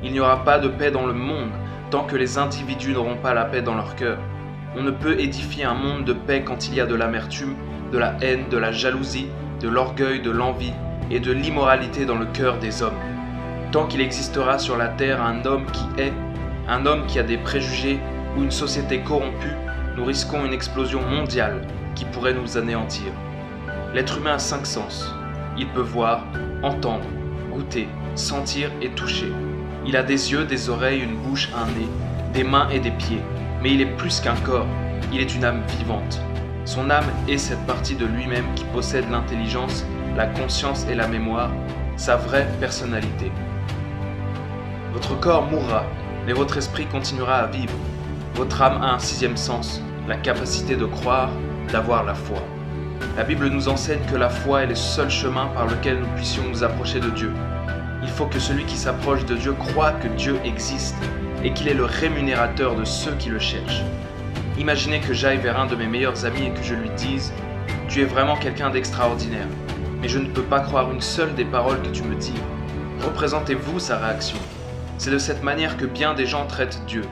Il n'y aura pas de paix dans le monde tant que les individus n'auront pas la paix dans leur cœur. On ne peut édifier un monde de paix quand il y a de l'amertume, de la haine, de la jalousie, de l'orgueil, de l'envie et de l'immoralité dans le cœur des hommes. Tant qu'il existera sur la terre un homme qui hait, un homme qui a des préjugés ou une société corrompue, nous risquons une explosion mondiale qui pourrait nous anéantir. L'être humain a 5 sens. Il peut voir, entendre, goûter, sentir et toucher. Il a des yeux, des oreilles, une bouche, un nez, des mains et des pieds. Mais il est plus qu'un corps, il est une âme vivante. Son âme est cette partie de lui-même qui possède l'intelligence, la conscience et la mémoire, sa vraie personnalité. Votre corps mourra, mais votre esprit continuera à vivre. Votre âme a un 6e sens, la capacité de croire, d'avoir la foi. La Bible nous enseigne que la foi est le seul chemin par lequel nous puissions nous approcher de Dieu. Il faut que celui qui s'approche de Dieu croie que Dieu existe et qu'il est le rémunérateur de ceux qui le cherchent. Imaginez que j'aille vers un de mes meilleurs amis et que je lui dise « Tu es vraiment quelqu'un d'extraordinaire, mais je ne peux pas croire une seule des paroles que tu me dis. » Représentez-vous sa réaction. C'est de cette manière que bien des gens traitent Dieu.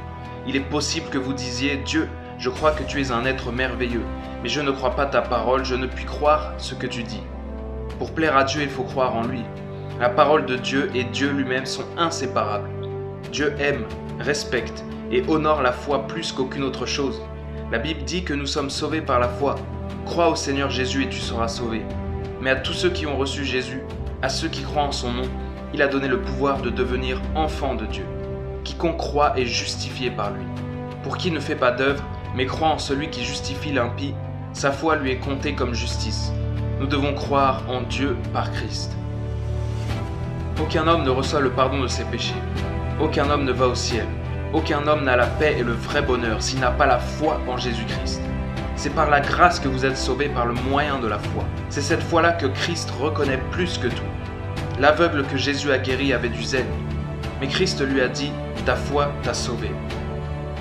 Il est possible que vous disiez « Dieu, je crois que tu es un être merveilleux, mais je ne crois pas ta parole, je ne puis croire ce que tu dis. » Pour plaire à Dieu, il faut croire en lui. La parole de Dieu et Dieu lui-même sont inséparables. Dieu aime, respecte et honore la foi plus qu'aucune autre chose. La Bible dit que nous sommes sauvés par la foi. Crois au Seigneur Jésus et tu seras sauvé. Mais à tous ceux qui ont reçu Jésus, à ceux qui croient en son nom, il a donné le pouvoir de devenir enfants de Dieu. Quiconque croit est justifié par lui. Pour qui ne fait pas d'œuvre, mais croit en celui qui justifie l'impie, sa foi lui est comptée comme justice. Nous devons croire en Dieu par Christ. Aucun homme ne reçoit le pardon de ses péchés. Aucun homme ne va au ciel. Aucun homme n'a la paix et le vrai bonheur s'il n'a pas la foi en Jésus-Christ. C'est par la grâce que vous êtes sauvés par le moyen de la foi. C'est cette foi-là que Christ reconnaît plus que tout. L'aveugle que Jésus a guéri avait du zèle, mais Christ lui a dit « Ta foi t'a sauvé ».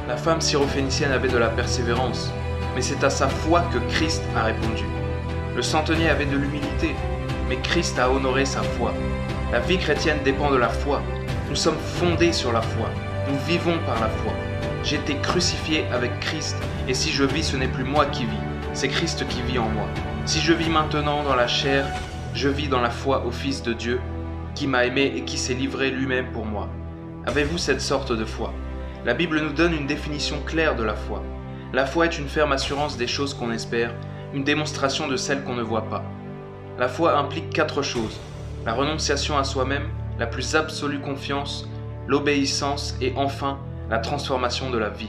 La femme syrophénicienne avait de la persévérance, mais c'est à sa foi que Christ a répondu. Le centenier avait de l'humilité, mais Christ a honoré sa foi. La vie chrétienne dépend de la foi. Nous sommes fondés sur la foi. Nous vivons par la foi. J'ai été crucifié avec Christ, et si je vis, ce n'est plus moi qui vis, c'est Christ qui vit en moi. Si je vis maintenant dans la chair, je vis dans la foi au Fils de Dieu, qui m'a aimé et qui s'est livré lui-même pour moi. Avez-vous cette sorte de foi ? La Bible nous donne une définition claire de la foi. La foi est une ferme assurance des choses qu'on espère, une démonstration de celles qu'on ne voit pas. La foi implique 4 choses. La renonciation à soi-même, la plus absolue confiance, l'obéissance et enfin la transformation de la vie.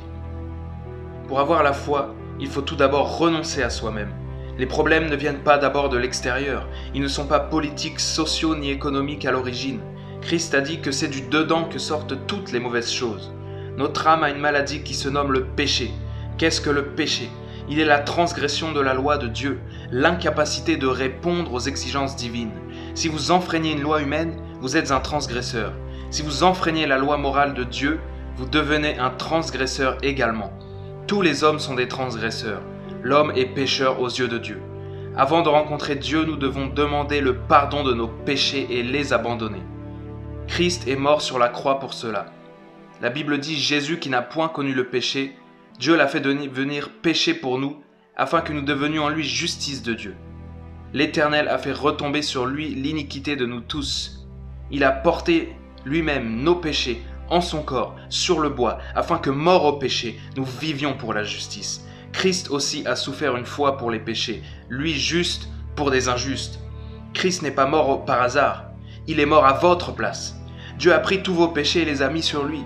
Pour avoir la foi, il faut tout d'abord renoncer à soi-même. Les problèmes ne viennent pas d'abord de l'extérieur, ils ne sont pas politiques, sociaux ni économiques à l'origine. Christ a dit que c'est du dedans que sortent toutes les mauvaises choses. Notre âme a une maladie qui se nomme le péché. Qu'est-ce que le péché ? Il est la transgression de la loi de Dieu, l'incapacité de répondre aux exigences divines. Si vous enfreignez une loi humaine, vous êtes un transgresseur. Si vous enfreignez la loi morale de Dieu, vous devenez un transgresseur également. Tous les hommes sont des transgresseurs. L'homme est pécheur aux yeux de Dieu. Avant de rencontrer Dieu, nous devons demander le pardon de nos péchés et les abandonner. Christ est mort sur la croix pour cela. La Bible dit Jésus qui n'a point connu le péché, Dieu l'a fait devenir péché pour nous, afin que nous devenions en lui justice de Dieu. L'Éternel a fait retomber sur lui l'iniquité de nous tous. Il a porté lui-même nos péchés en son corps, sur le bois, afin que, morts au péché, nous vivions pour la justice. Christ aussi a souffert une fois pour les péchés, lui juste pour des injustes. Christ n'est pas mort par hasard, il est mort à votre place. Dieu a pris tous vos péchés et les a mis sur lui.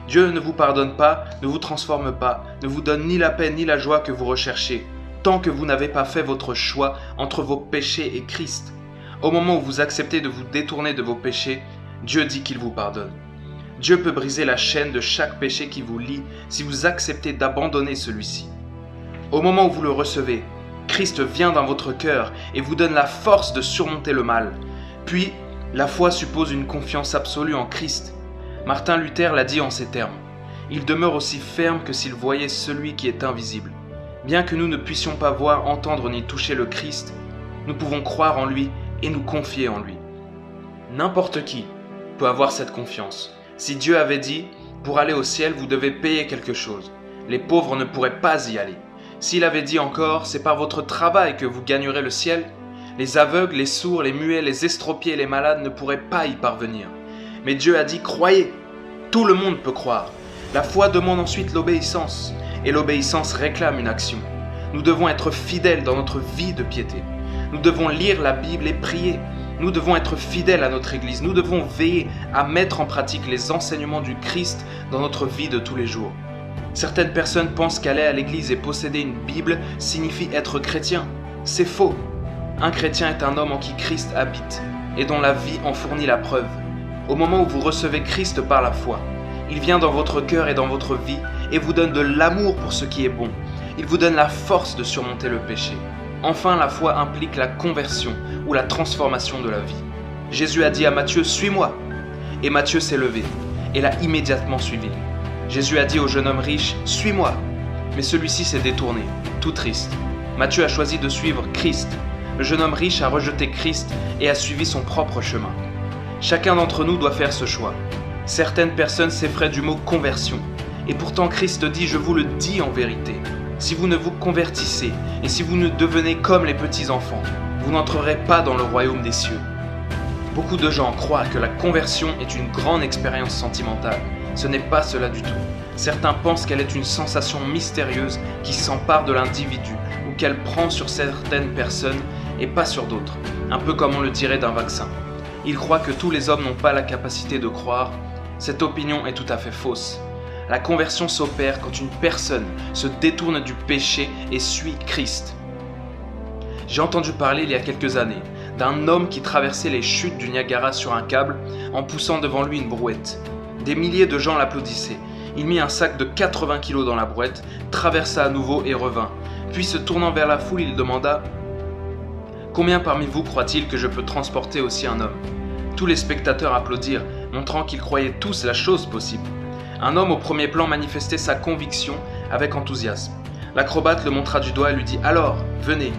Dieu ne vous pardonne pas, ne vous transforme pas, ne vous donne ni la paix ni la joie que vous recherchez, tant que vous n'avez pas fait votre choix entre vos péchés et Christ. Au moment où vous acceptez de vous détourner de vos péchés, Dieu dit qu'il vous pardonne. Dieu peut briser la chaîne de chaque péché qui vous lie si vous acceptez d'abandonner celui-ci. Au moment où vous le recevez, Christ vient dans votre cœur et vous donne la force de surmonter le mal. Puis, la foi suppose une confiance absolue en Christ. Martin Luther l'a dit en ces termes. Il demeure aussi ferme que s'il voyait celui qui est invisible. Bien que nous ne puissions pas voir, entendre ni toucher le Christ, nous pouvons croire en lui et nous confier en lui. N'importe qui, peut avoir cette confiance. Si Dieu avait dit « Pour aller au ciel, vous devez payer quelque chose », les pauvres ne pourraient pas y aller. S'il avait dit encore « C'est par votre travail que vous gagnerez le ciel », les aveugles, les sourds, les muets, les estropiés et les malades ne pourraient pas y parvenir. Mais Dieu a dit « Croyez ». Tout le monde peut croire. La foi demande ensuite l'obéissance, et l'obéissance réclame une action. Nous devons être fidèles dans notre vie de piété. Nous devons lire la Bible et prier. Nous devons être fidèles à notre Église. Nous devons veiller à mettre en pratique les enseignements du Christ dans notre vie de tous les jours. Certaines personnes pensent qu'aller à l'Église et posséder une Bible signifie être chrétien. C'est faux. Un chrétien est un homme en qui Christ habite et dont la vie en fournit la preuve. Au moment où vous recevez Christ par la foi, il vient dans votre cœur et dans votre vie et vous donne de l'amour pour ce qui est bon. Il vous donne la force de surmonter le péché. Enfin, la foi implique la conversion ou la transformation de la vie. Jésus a dit à Matthieu « Suis-moi » et Matthieu s'est levé et l'a immédiatement suivi. Jésus a dit au jeune homme riche « Suis-moi » mais celui-ci s'est détourné, tout triste. Matthieu a choisi de suivre Christ. Le jeune homme riche a rejeté Christ et a suivi son propre chemin. Chacun d'entre nous doit faire ce choix. Certaines personnes s'effraient du mot « conversion » et pourtant Christ dit « Je vous le dis en vérité ». Si vous ne vous convertissez et si vous ne devenez comme les petits-enfants, vous n'entrerez pas dans le royaume des cieux. Beaucoup de gens croient que la conversion est une grande expérience sentimentale. Ce n'est pas cela du tout. Certains pensent qu'elle est une sensation mystérieuse qui s'empare de l'individu ou qu'elle prend sur certaines personnes et pas sur d'autres, un peu comme on le dirait d'un vaccin. Ils croient que tous les hommes n'ont pas la capacité de croire. Cette opinion est tout à fait fausse. La conversion s'opère quand une personne se détourne du péché et suit Christ. J'ai entendu parler il y a quelques années d'un homme qui traversait les chutes du Niagara sur un câble en poussant devant lui une brouette. Des milliers de gens l'applaudissaient. Il mit un sac de 80 kg dans la brouette, traversa à nouveau et revint. Puis se tournant vers la foule, il demanda « Combien parmi vous croit-il que je peux transporter aussi un homme ?» Tous les spectateurs applaudirent, montrant qu'ils croyaient tous la chose possible. Un homme au premier plan manifestait sa conviction avec enthousiasme. L'acrobate le montra du doigt et lui dit « Alors, venez !»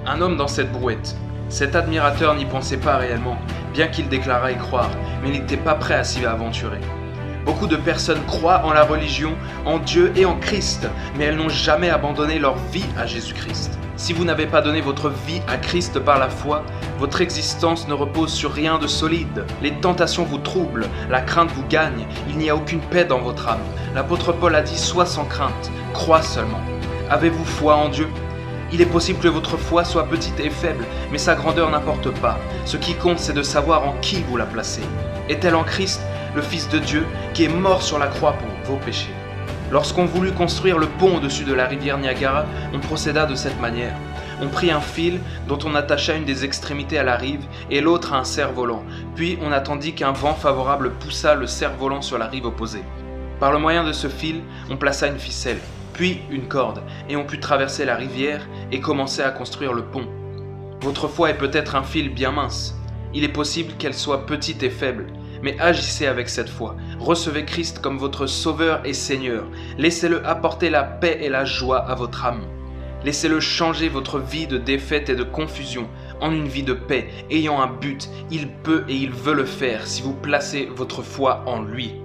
Un homme dans cette brouette. Cet admirateur n'y pensait pas réellement, bien qu'il déclarât y croire, mais il n'était pas prêt à s'y aventurer. Beaucoup de personnes croient en la religion, en Dieu et en Christ, mais elles n'ont jamais abandonné leur vie à Jésus-Christ. Si vous n'avez pas donné votre vie à Christ par la foi, votre existence ne repose sur rien de solide. Les tentations vous troublent, la crainte vous gagne, il n'y a aucune paix dans votre âme. L'apôtre Paul a dit « Sois sans crainte, crois seulement ». Avez-vous foi en Dieu ? Il est possible que votre foi soit petite et faible, mais sa grandeur n'importe pas. Ce qui compte, c'est de savoir en qui vous la placez. Est-elle en Christ, le Fils de Dieu, qui est mort sur la croix pour vos péchés ? Lorsqu'on voulut construire le pont au-dessus de la rivière Niagara, on procéda de cette manière. On prit un fil dont on attacha une des extrémités à la rive et l'autre à un cerf-volant. Puis on attendit qu'un vent favorable poussât le cerf-volant sur la rive opposée. Par le moyen de ce fil, on plaça une ficelle, puis une corde, et on put traverser la rivière et commencer à construire le pont. Votre foi est peut-être un fil bien mince. Il est possible qu'elle soit petite et faible. Mais agissez avec cette foi. Recevez Christ comme votre Sauveur et Seigneur. Laissez-le apporter la paix et la joie à votre âme. Laissez-le changer votre vie de défaite et de confusion en une vie de paix, ayant un but. Il peut et il veut le faire si vous placez votre foi en lui.